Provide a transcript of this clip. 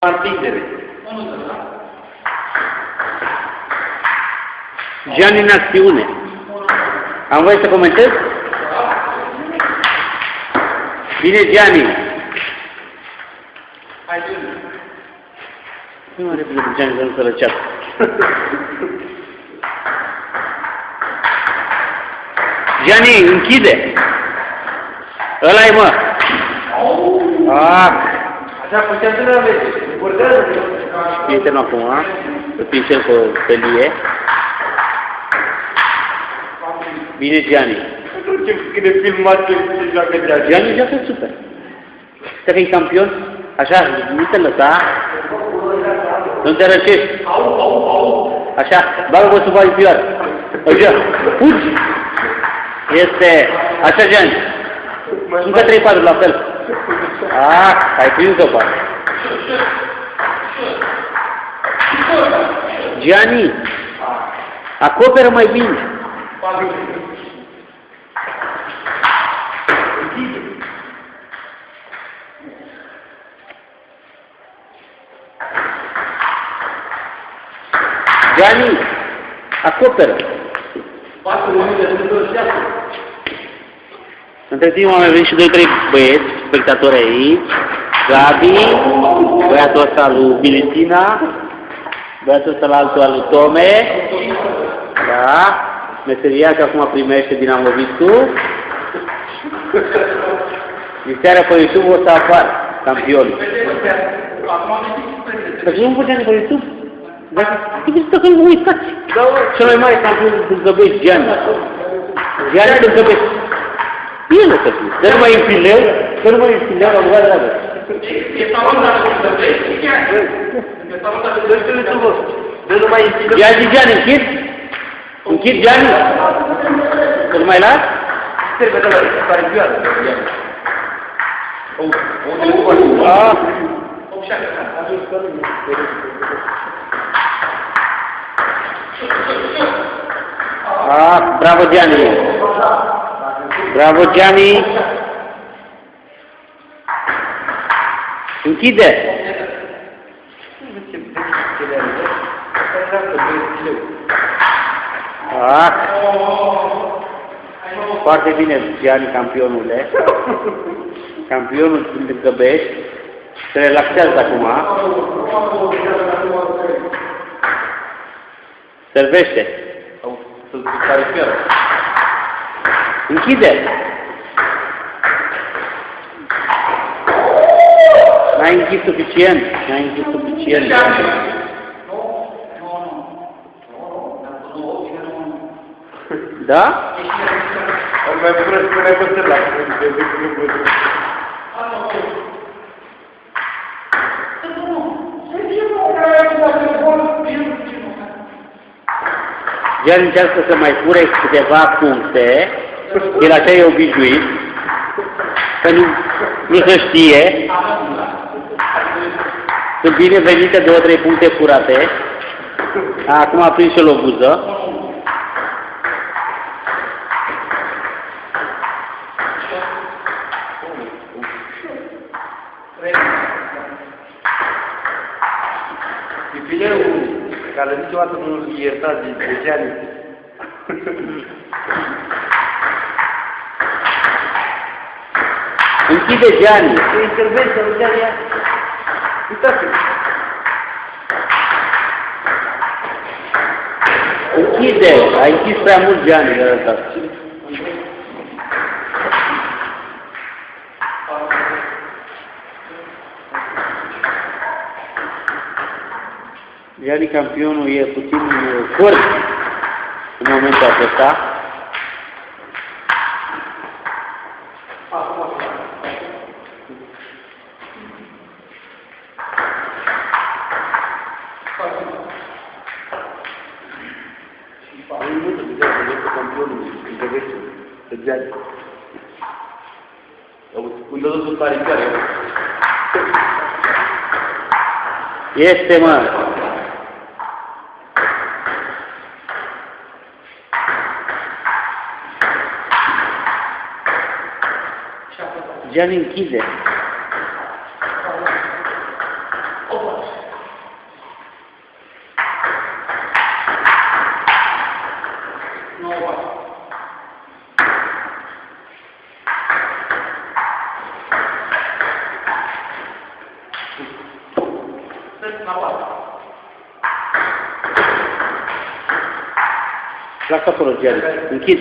Partidele. Gianni în acțiune. Am voie să comentez? Bine, Gianni. Hai, Gianni. Nu are repede Gianni să nu se răcească. Gianni, închide! Ăla-i, mă! Așa putea să ne aveți. Bordează. Prietenul acum, să pincel pe pelie. Bine, Gianni. Cât de filmat ce joacă Gianni. Gianni joacă super. Stă că e campion? Așa, nu te lăsa. Nu te răcești. Așa, bagă-vă sub alipioară. Așa, fugi! Este, așa, Gianni. Încă 3-4 la fel. Ai prins-o, pa. Gianni, acoperă mai bine. Gianni, acoperă. 4 minute de 27. Între timp am venit și 2-3 băieți, spectatori aici. Gabi, băiatul ăsta lui Bilisina, băiatul ăsta la altul al lui Tome. Da, meseriaș acum primește dinamovitul. Mistearea pe YouTube o să apară, campionul. Dacă nu puteam pe YouTube, trebuie să nu uitați. Cel mai mare campion de Dângăbești, Gianni. Gianni Dângăbești. El o să fie. Să nu mai împileu, să nu mai împileu la băgat dragă. Ia zi, Gianni, închid? Închid, Gianni? Să nu mai las? Trebuie să le pare vioară. Bravo, Gianni! Bravo, Gianni! Închide! Foarte bine, Gianni, campionule. Campionul din Dângăbești. Se relaxează acum. Servește. Închide! N-ai închis suficient. N-ai închis suficient. Da? Mai bună să ne văzut la Gianni încearcă să mai fure câteva puncte, el așa e obișnuit, că nu se știe. Sunt binevenite 2-3 puncte furate. Acum a prins și-l o buză. Fileul care niciodată nu ierta de Gianni. Închide, Gianni! Ce intervenție lui Gianni? Uitați-vă! Închide! Ai închis prea mult, Gianni, de ăsta. Gianni, campionul, e puțin fort în momentul acesta. Este, mă! Gianni închide. Lasă acolo, Jerry. Închid.